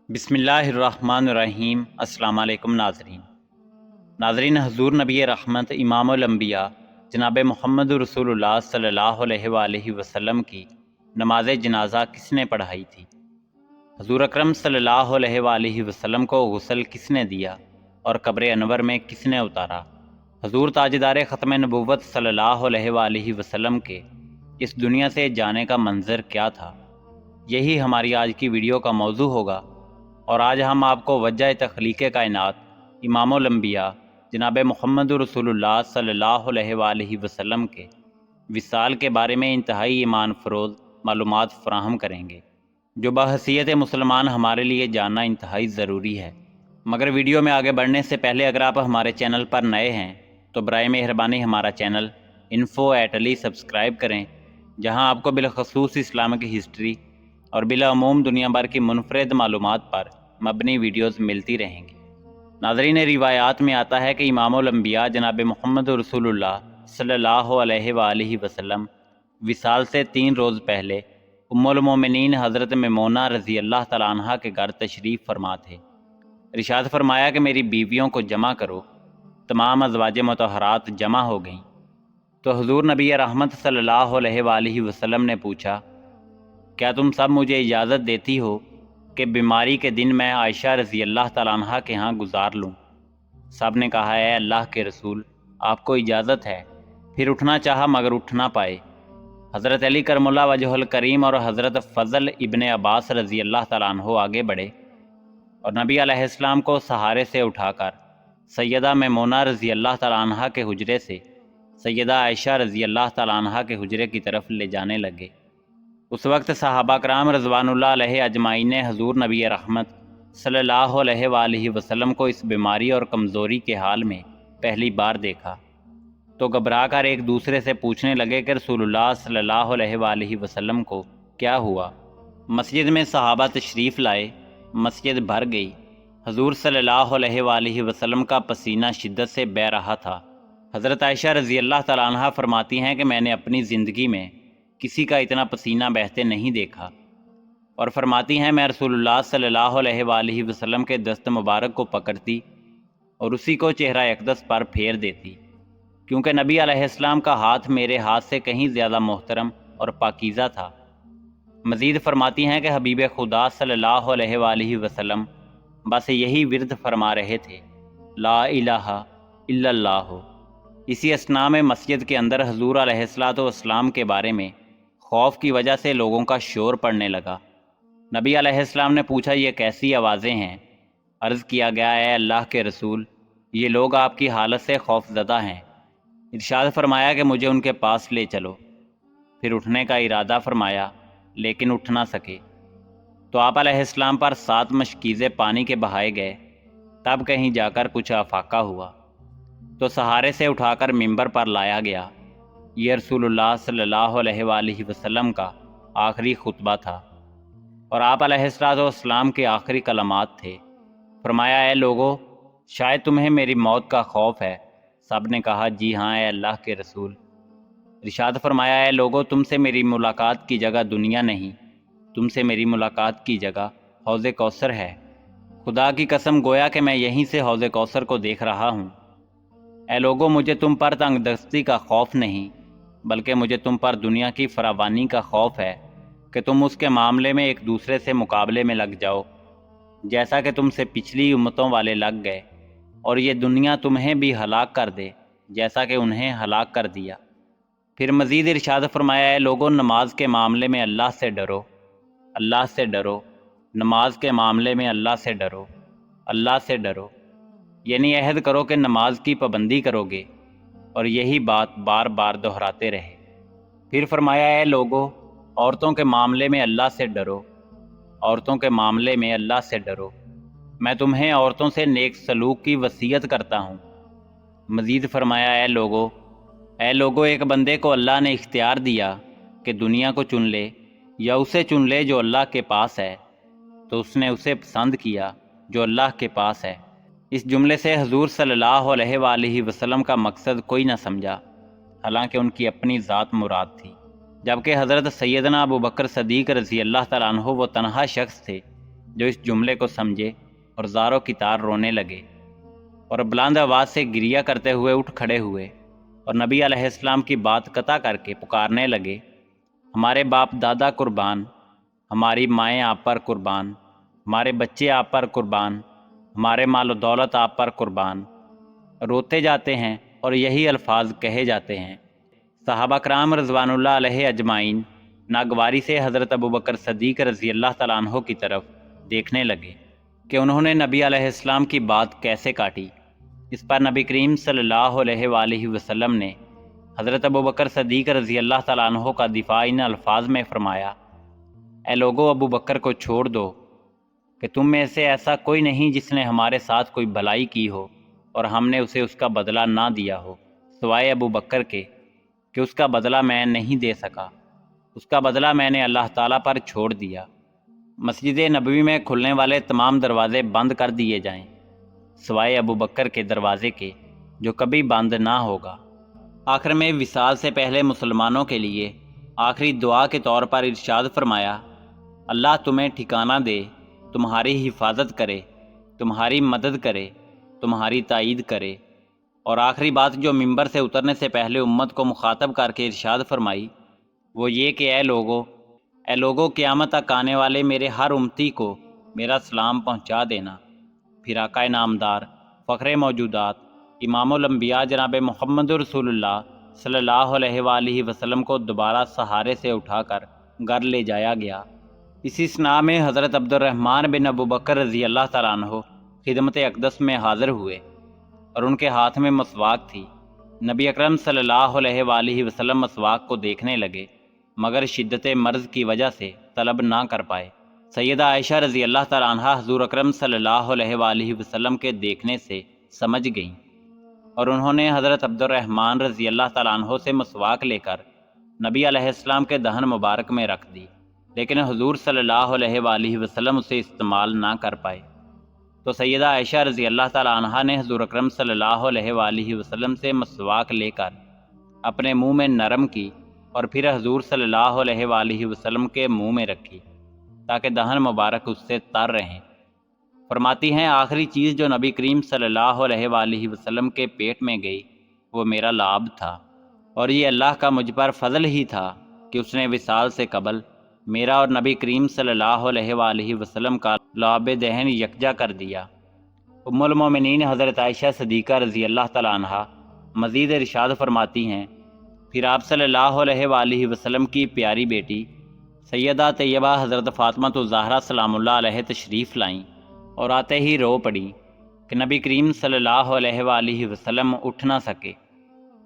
بسم اللہ الرحمن الرحیم۔ السلام علیکم ناظرین، حضور نبی رحمت امام الانبیاء جناب محمد رسول اللہ صلی اللہ علیہ وآلہ وسلم کی نماز جنازہ کس نے پڑھائی تھی؟ حضور اکرم صلی اللہ علیہ وآلہ وسلم کو غسل کس نے دیا اور قبر انور میں کس نے اتارا؟ حضور تاجدار ختم نبوت صلی اللہ علیہ وآلہ وسلم کے اس دنیا سے جانے کا منظر کیا تھا؟ یہی ہماری آج کی ویڈیو کا موضوع ہوگا، اور آج ہم آپ کو وجہ تخلیق کائنات امام الانبیاء جناب محمد رسول اللہ صلی اللہ علیہ وآلہ وسلم کے وصال کے بارے میں انتہائی ایمان فروز معلومات فراہم کریں گے، جو بحیثیت مسلمان ہمارے لیے جاننا انتہائی ضروری ہے۔ مگر ویڈیو میں آگے بڑھنے سے پہلے اگر آپ ہمارے چینل پر نئے ہیں تو برائے مہربانی ہمارا چینل info@ali سبسکرائب کریں، جہاں آپ کو بالخصوص اسلامک ہسٹری اور بالعموم دنیا بھر کی منفرد معلومات پر مبنی ویڈیوز ملتی رہیں گی۔ ناظرین، روایات میں آتا ہے کہ امام الانبیاء جناب محمد رسول اللہ صلی اللہ علیہ وآلہ وسلم وصال سے 3 روز پہلے ام المومنین حضرت میمونہ رضی اللہ تعالیٰ عنہ کے گھر تشریف فرما تھے۔ ارشاد فرمایا کہ میری بیویوں کو جمع کرو۔ تمام ازواج مطہرات جمع ہو گئیں تو حضور نبی رحمت صلی اللہ علیہ وآلہ وسلم نے پوچھا، کیا تم سب مجھے اجازت دیتی ہو کہ بیماری کے دن میں عائشہ رضی اللہ تعالیٰ عنہ کے ہاں گزار لوں؟ سب نے کہا، اے اللہ کے رسول، آپ کو اجازت ہے۔ پھر اٹھنا چاہا مگر اٹھ نہ پائے۔ حضرت علی کرم اللہ وجہ الکریم اور حضرت فضل ابن عباس رضی اللہ تعالیٰ عنہ آگے بڑھے اور نبی علیہ السلام کو سہارے سے اٹھا کر سیدہ میمونہ رضی اللہ تعالیٰ عنہ کے حجرے سے سیدہ عائشہ رضی اللہ تعالیٰ عنہ کے حجرے کی طرف لے جانے لگے۔ اس وقت صحابہ کرام رضوان اللہ علیہ اجمعین نے حضور نبی رحمت صلی اللہ علیہ وآلہ وسلم کو اس بیماری اور کمزوری کے حال میں پہلی بار دیکھا تو گھبرا کر ایک دوسرے سے پوچھنے لگے کہ رسول اللہ صلی اللہ علیہ وآلہ وسلم کو کیا ہوا؟ مسجد میں صحابہ تشریف لائے، مسجد بھر گئی۔ حضور صلی اللہ علیہ وآلہ وسلم کا پسینہ شدت سے بہہ رہا تھا۔ حضرت عائشہ رضی اللہ تعالیٰ عنہ فرماتی ہیں کہ میں نے اپنی زندگی میں کسی کا اتنا پسینہ بہتے نہیں دیکھا، اور فرماتی ہیں میں رسول اللہ صلی اللہ علیہ وآلہ وسلم کے دست مبارک کو پکڑتی اور اسی کو چہرہ اقدس پر پھیر دیتی، کیونکہ نبی علیہ السلام کا ہاتھ میرے ہاتھ سے کہیں زیادہ محترم اور پاکیزہ تھا۔ مزید فرماتی ہیں کہ حبیب خدا صلی اللہ علیہ وآلہ وسلم بس یہی ورد فرما رہے تھے، لا الہ الا اللہ۔ اسی اثناء میں مسجد کے اندر حضور علیہ السلام کے بارے میں خوف کی وجہ سے لوگوں کا شور پڑنے لگا۔ نبی علیہ السلام نے پوچھا، یہ کیسی آوازیں ہیں؟ عرض کیا گیا، اے اللہ کے رسول، یہ لوگ آپ کی حالت سے خوف زدہ ہیں۔ ارشاد فرمایا کہ مجھے ان کے پاس لے چلو۔ پھر اٹھنے کا ارادہ فرمایا لیکن اٹھ نہ سکے تو آپ علیہ السلام پر 7 مشکیزیں پانی کے بہائے گئے۔ تب کہیں جا کر کچھ افاقہ ہوا تو سہارے سے اٹھا کر ممبر پر لایا گیا۔ یہ رسول اللہ صلی اللہ علیہ وآلہ وسلم کا آخری خطبہ تھا اور آپ علیہ السلام کے آخری کلمات تھے۔ فرمایا، اے لوگو، شاید تمہیں میری موت کا خوف ہے۔ سب نے کہا، جی ہاں اے اللہ کے رسول۔ ارشاد فرمایا، اے لوگو، تم سے میری ملاقات کی جگہ دنیا نہیں، تم سے میری ملاقات کی جگہ حوض کوثر ہے۔ خدا کی قسم، گویا کہ میں یہیں سے حوض کوثر کو دیکھ رہا ہوں۔ اے لوگو، مجھے تم پر تنگ دستی کا خوف نہیں، بلکہ مجھے تم پر دنیا کی فراوانی کا خوف ہے کہ تم اس کے معاملے میں ایک دوسرے سے مقابلے میں لگ جاؤ، جیسا کہ تم سے پچھلی امتوں والے لگ گئے، اور یہ دنیا تمہیں بھی ہلاک کر دے جیسا کہ انہیں ہلاک کر دیا۔ پھر مزید ارشاد فرمایا، اے لوگوں، نماز کے معاملے میں اللہ سے ڈرو، اللہ سے ڈرو، نماز کے معاملے میں اللہ سے ڈرو، اللہ سے ڈرو، یعنی عہد کرو کہ نماز کی پابندی کرو گے، اور یہی بات بار بار دہراتے رہے۔ پھر فرمایا، اے لوگو، عورتوں کے معاملے میں اللہ سے ڈرو، عورتوں کے معاملے میں اللہ سے ڈرو، میں تمہیں عورتوں سے نیک سلوک کی وصیت کرتا ہوں۔ مزید فرمایا، اے لوگو، ایک بندے کو اللہ نے اختیار دیا کہ دنیا کو چن لے یا اسے چن لے جو اللہ کے پاس ہے، تو اس نے اسے پسند کیا جو اللہ کے پاس ہے۔ اس جملے سے حضور صلی اللہ علیہ وآلہ وسلم کا مقصد کوئی نہ سمجھا، حالانکہ ان کی اپنی ذات مراد تھی، جبکہ حضرت سیدنا ابو بکر صدیق رضی اللہ تعالیٰ عنہ وہ تنہا شخص تھے جو اس جملے کو سمجھے اور زاروں کی طرح رونے لگے اور بلند آواز سے گریہ کرتے ہوئے اٹھ کھڑے ہوئے اور نبی علیہ السلام کی بات قطع کر کے پکارنے لگے، ہمارے باپ دادا قربان، ہماری مائیں آپ پر قربان، ہمارے بچے آپ پر قربان، ہمارے مال و دولت آپ پر قربان۔ روتے جاتے ہیں اور یہی الفاظ کہے جاتے ہیں۔ صحابہ کرام رضوان اللہ علیہ اجمعین ناگواری سے حضرت ابوبکر صدیق رضی اللہ تعالیٰ عنہ کی طرف دیکھنے لگے کہ انہوں نے نبی علیہ السلام کی بات کیسے کاٹی۔ اس پر نبی کریم صلی اللہ علیہ وآلہ وسلم نے حضرت ابوبکر صدیق رضی اللہ تعالیٰ عنہ کا دفاع ان الفاظ میں فرمایا، اے لوگو، ابوبکر کو چھوڑ دو کہ تم میں سے ایسا کوئی نہیں جس نے ہمارے ساتھ کوئی بھلائی کی ہو اور ہم نے اسے اس کا بدلہ نہ دیا ہو، سوائے ابوبکر کے کہ اس کا بدلہ میں نہیں دے سکا، اس کا بدلہ میں نے اللہ تعالیٰ پر چھوڑ دیا۔ مسجد نبوی میں کھلنے والے تمام دروازے بند کر دیے جائیں سوائے ابوبکر کے دروازے کے جو کبھی بند نہ ہوگا۔ آخر میں وصال سے پہلے مسلمانوں کے لیے آخری دعا کے طور پر ارشاد فرمایا، اللہ تمہیں ٹھکانہ دے، تمہاری حفاظت کرے، تمہاری مدد کرے، تمہاری تائید کرے۔ اور آخری بات جو ممبر سے اترنے سے پہلے امت کو مخاطب کر کے ارشاد فرمائی وہ یہ کہ اے لوگو قیامت تک آنے والے میرے ہر امتی کو میرا سلام پہنچا دینا۔ پھر آقا نامدار، فخر موجودات، امام الانبیاء جناب محمد رسول اللہ صلی اللہ علیہ وآلہ وسلم کو دوبارہ سہارے سے اٹھا کر گھر لے جایا گیا۔ اسی اثناء میں حضرت عبد الرحمن بن ابوبکر رضی اللہ تعالیٰ عنہ خدمت اقدس میں حاضر ہوئے اور ان کے ہاتھ میں مسواک تھی۔ نبی اکرم صلی اللہ علیہ وآلہ وسلم مسواک کو دیکھنے لگے مگر شدت مرض کی وجہ سے طلب نہ کر پائے۔ سیدہ عائشہ رضی اللہ تعالیٰ عنہ حضور اکرم صلی اللہ علیہ وآلہ وسلم کے دیکھنے سے سمجھ گئیں اور انہوں نے حضرت عبد الرحمن رضی اللہ تعالیٰ عنہ سے مسواک لے کر نبی علیہ السلام کے دہن مبارک میں رکھ دی، لیکن حضور صلی اللہ علیہ وآلہ وسلم اسے استعمال نہ کر پائے۔ تو سیدہ عائشہ رضی اللہ تعالیٰ عنہ نے حضور اکرم صلی اللہ علیہ وآلہ وسلم سے مسواک لے کر اپنے منہ میں نرم کی اور پھر حضور صلی اللہ علیہ وآلہ وسلم کے منہ میں رکھی تاکہ دہن مبارک اس سے تر رہیں۔ فرماتی ہیں آخری چیز جو نبی کریم صلی اللہ علیہ وآلہ وسلم کے پیٹ میں گئی وہ میرا لعاب تھا، اور یہ اللہ کا مجھ پر فضل ہی تھا کہ اس نے وصال سے قبل میرا اور نبی کریم صلی اللہ علیہ وآلہ وسلم کا لعاب دہن یکجا کر دیا۔ ام المومنین حضرت عائشہ صدیقہ رضی اللہ تعالیٰ عنہ مزید ارشاد فرماتی ہیں، پھر آپ صلی اللہ علیہ وآلہ وسلم کی پیاری بیٹی سیدہ طیبہ حضرت فاطمہ الزہرا سلام اللہ علیہ تشریف لائیں اور آتے ہی رو پڑی کہ نبی کریم صلی اللہ علیہ وآلہ وسلم اٹھ نہ سکے،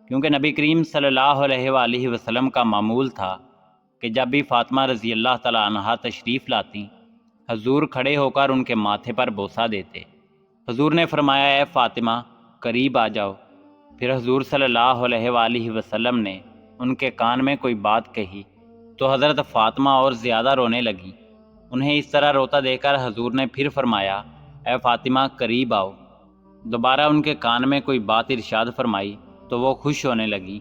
کیونکہ نبی کریم صلی اللہ علیہ وآلہ وسلم کا معمول تھا کہ جب بھی فاطمہ رضی اللہ تعالیٰ عنہا تشریف لاتی حضور کھڑے ہو کر ان کے ماتھے پر بوسہ دیتے۔ حضور نے فرمایا اے فاطمہ قریب آ جاؤ۔ پھر حضور صلی اللہ علیہ وآلہ وسلم نے ان کے کان میں کوئی بات کہی تو حضرت فاطمہ اور زیادہ رونے لگی۔ انہیں اس طرح روتا دیکھ کر حضور نے پھر فرمایا اے فاطمہ قریب آؤ۔ دوبارہ ان کے کان میں کوئی بات ارشاد فرمائی تو وہ خوش ہونے لگی۔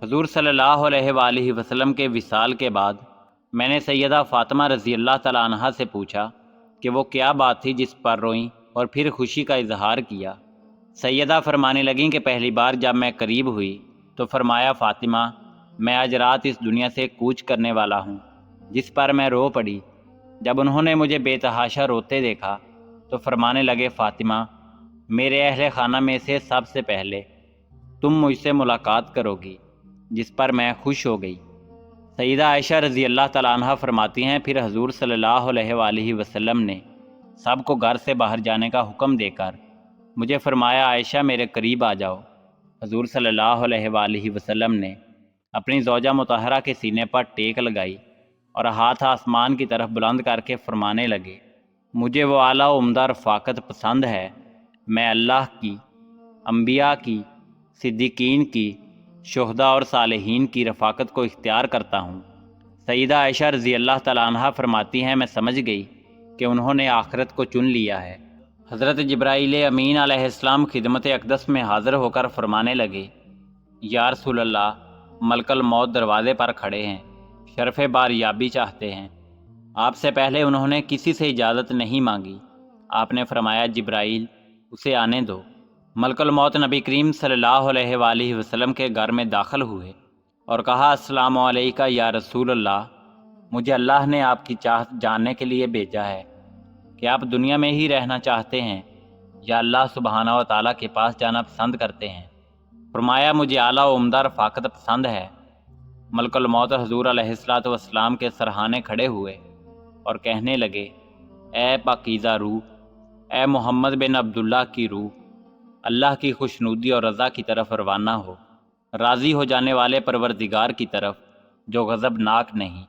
حضور صلی اللہ علیہ وآلہ وسلم کے وصال کے بعد میں نے سیدہ فاطمہ رضی اللہ تعالیٰ عنہا سے پوچھا کہ وہ کیا بات تھی جس پر روئیں اور پھر خوشی کا اظہار کیا۔ سیدہ فرمانے لگیں کہ پہلی بار جب میں قریب ہوئی تو فرمایا فاطمہ میں آج رات اس دنیا سے کوچ کرنے والا ہوں، جس پر میں رو پڑی۔ جب انہوں نے مجھے بے تحاشا روتے دیکھا تو فرمانے لگے فاطمہ میرے اہل خانہ میں سے سب سے پہلے تم مجھ سے ملاقات کرو گی، جس پر میں خوش ہو گئی۔ سیدہ عائشہ رضی اللہ تعالیٰ عنہ فرماتی ہیں پھر حضور صلی اللہ علیہ وآلہ وسلم نے سب کو گھر سے باہر جانے کا حکم دے کر مجھے فرمایا عائشہ میرے قریب آ جاؤ۔ حضور صلی اللہ علیہ وآلہ وسلم نے اپنی زوجہ مطہرہ کے سینے پر ٹیک لگائی اور ہاتھ آسمان کی طرف بلند کر کے فرمانے لگے مجھے وہ اعلیٰ و عمدہ رفاقت پسند ہے، میں اللہ کی، انبیاء کی، صدیقین کی، شہداء اور صالحین کی رفاقت کو اختیار کرتا ہوں۔ سیدہ عائشہ رضی اللہ تعالیٰ عنہ فرماتی ہیں میں سمجھ گئی کہ انہوں نے آخرت کو چن لیا ہے۔ حضرت جبرائیل امین علیہ السلام خدمت اقدس میں حاضر ہو کر فرمانے لگے یا رسول اللہ ملک الموت دروازے پر کھڑے ہیں، شرف باریابی چاہتے ہیں۔ آپ سے پہلے انہوں نے کسی سے اجازت نہیں مانگی۔ آپ نے فرمایا جبرائیل اسے آنے دو۔ ملک الموت نبی کریم صلی اللہ علیہ وآلہ وسلم کے گھر میں داخل ہوئے اور کہا السلام علیکہ یا رسول اللہ، مجھے اللہ نے آپ کی چاہت جاننے کے لیے بھیجا ہے کہ آپ دنیا میں ہی رہنا چاہتے ہیں یا اللہ سبحانہ و تعالیٰ کے پاس جانا پسند کرتے ہیں۔ فرمایا مجھے اعلیٰ و عمدہ رفاقت پسند ہے۔ ملک الموت حضور علیہ السلام کے سرہانے کھڑے ہوئے اور کہنے لگے، اے پاکیزہ روح، اے محمد بن عبداللہ کی روح، اللہ کی خوشنودی اور رضا کی طرف روانہ ہو، راضی ہو جانے والے پروردگار کی طرف جو غضبناک نہیں۔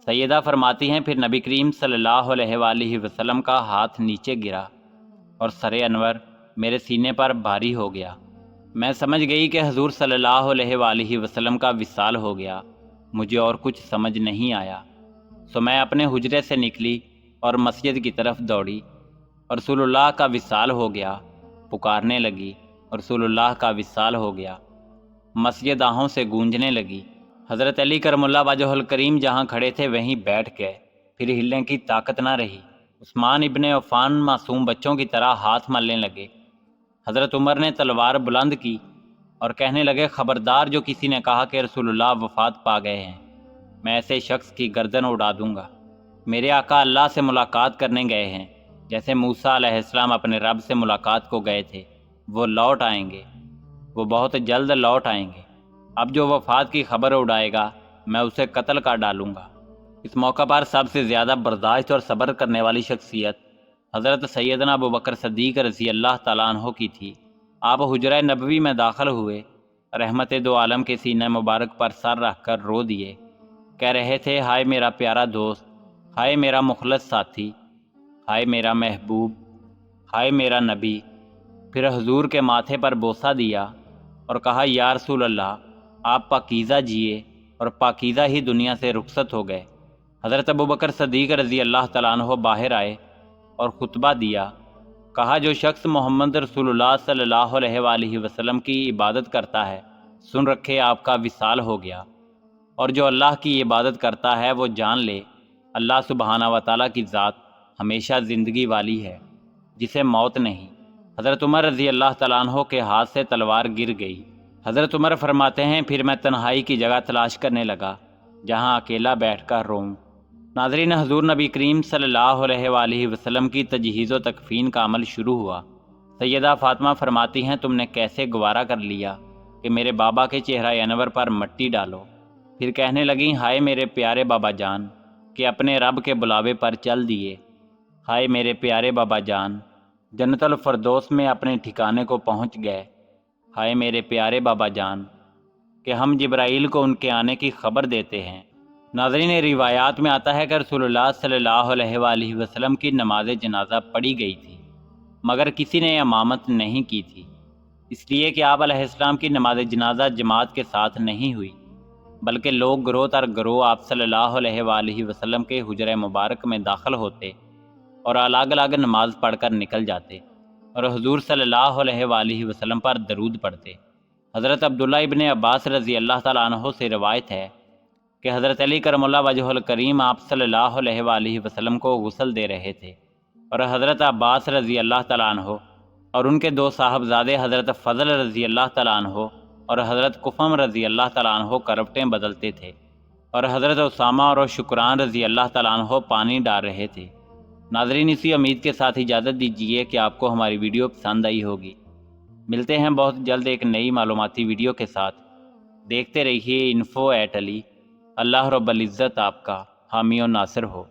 سیدہ فرماتی ہیں پھر نبی کریم صلی اللہ علیہ وآلہ وسلم کا ہاتھ نیچے گرا اور سر انور میرے سینے پر بھاری ہو گیا۔ میں سمجھ گئی کہ حضور صلی اللہ علیہ وآلہ وسلم کا وصال ہو گیا۔ مجھے اور کچھ سمجھ نہیں آیا، سو میں اپنے حجرے سے نکلی اور مسجد کی طرف دوڑی اور رسول اللہ کا وصال ہو گیا پکارنے لگی، اور رسول اللہ کا وصال ہو گیا۔ مسجد آہوں سے گونجنے لگی۔ حضرت علی کرم اللہ وجہ الکریم جہاں کھڑے تھے وہیں بیٹھ گئے، پھر ہلنے کی طاقت نہ رہی۔ عثمان ابن عفان معصوم بچوں کی طرح ہاتھ ملنے لگے۔ حضرت عمر نے تلوار بلند کی اور کہنے لگے، خبردار جو کسی نے کہا کہ رسول اللہ وفات پا گئے ہیں، میں ایسے شخص کی گردن اڑا دوں گا۔ میرے آقا اللہ سے ملاقات کرنے گئے ہیں، جیسے موسیٰ علیہ السلام اپنے رب سے ملاقات کو گئے تھے۔ وہ لوٹ آئیں گے، وہ بہت جلد لوٹ آئیں گے۔ اب جو وفات کی خبر اڑائے گا میں اسے قتل کر ڈالوں گا۔ اس موقع پر سب سے زیادہ برداشت اور صبر کرنے والی شخصیت حضرت سیدنا ابوبکر صدیق رضی اللہ تعالیٰ عنہ کی تھی۔ آپ حجرہ نبوی میں داخل ہوئے، رحمت دو عالم کے سینہ مبارک پر سر رکھ کر رو دیے، کہہ رہے تھے، ہائے میرا پیارا دوست، ہائے میرا مخلص ساتھی، ہائے میرا محبوب، ہائے میرا نبی۔ پھر حضور کے ماتھے پر بوسہ دیا اور کہا، یا رسول اللہ، آپ پاکیزہ جیے اور پاکیزہ ہی دنیا سے رخصت ہو گئے۔ حضرت ابوبکر صدیق رضی اللہ تعالیٰ عنہ باہر آئے اور خطبہ دیا۔ کہا، جو شخص محمد رسول اللہ صلی اللہ علیہ وآلہ وسلم کی عبادت کرتا ہے، سن رکھے آپ کا وصال ہو گیا، اور جو اللہ کی عبادت کرتا ہے وہ جان لے اللہ سبحانہ و تعالیٰ کی ذات ہمیشہ زندگی والی ہے، جسے موت نہیں۔ حضرت عمر رضی اللہ تعالیٰ عنہ کے ہاتھ سے تلوار گر گئی۔ حضرت عمر فرماتے ہیں، پھر میں تنہائی کی جگہ تلاش کرنے لگا جہاں اکیلا بیٹھ کر روؤں۔ ناظرین، حضور نبی کریم صلی اللہ علیہ وآلہ وسلم کی تجہیز و تکفین کا عمل شروع ہوا۔ سیدہ فاطمہ فرماتی ہیں، تم نے کیسے گوارا کر لیا کہ میرے بابا کے چہرہ انور پر مٹی ڈالو۔ پھر کہنے لگیں، ہائے میرے پیارے بابا جان کہ اپنے رب کے بلاوے پر چل دیے، ہائے میرے پیارے بابا جان جنت الفردوس میں اپنے ٹھکانے کو پہنچ گئے، ہائے میرے پیارے بابا جان کہ ہم جبرائیل کو ان کے آنے کی خبر دیتے ہیں۔ ناظرین، روایات میں آتا ہے کہ رسول اللہ صلی اللہ علیہ وآلہ وسلم کی نماز جنازہ پڑھی گئی تھی، مگر کسی نے امامت نہیں کی تھی، اس لیے کہ آپ علیہ السلام کی نماز جنازہ جماعت کے ساتھ نہیں ہوئی، بلکہ لوگ گروہ تر گروہ آپ صلی اللہ علیہ وآلہ وسلم کے حجرہ مبارک میں داخل ہوتے اور الگ الگ نماز پڑھ کر نکل جاتے اور حضور صلی اللہ علیہ وآلہ وسلم پر درود پڑھتے۔ حضرت عبداللہ ابن عباس رضی اللہ تعالیٰ عنہ سے روایت ہے کہ حضرت علی کرم اللہ وجہ الکریم آپ صلی اللہ علیہ وآلہ وسلم کو غسل دے رہے تھے، اور حضرت عباس رضی اللہ تعالیٰ عنہ اور ان کے دو صاحبزادے حضرت فضل رضی اللہ تعالیٰ عنہ اور حضرت کفم رضی اللہ تعالیٰ عنہ کروٹیں بدلتے تھے، اور حضرت اسامہ اور شکران رضی اللہ تعالیٰ عنہ پانی ڈال رہے تھے۔ ناظرین، اسی امید کے ساتھ اجازت دیجیے کہ آپ کو ہماری ویڈیو پسند آئی ہوگی۔ ملتے ہیں بہت جلد ایک نئی معلوماتی ویڈیو کے ساتھ۔ دیکھتے رہیے info@ali۔ اللہ رب العزت آپ کا حامی و ناصر ہو۔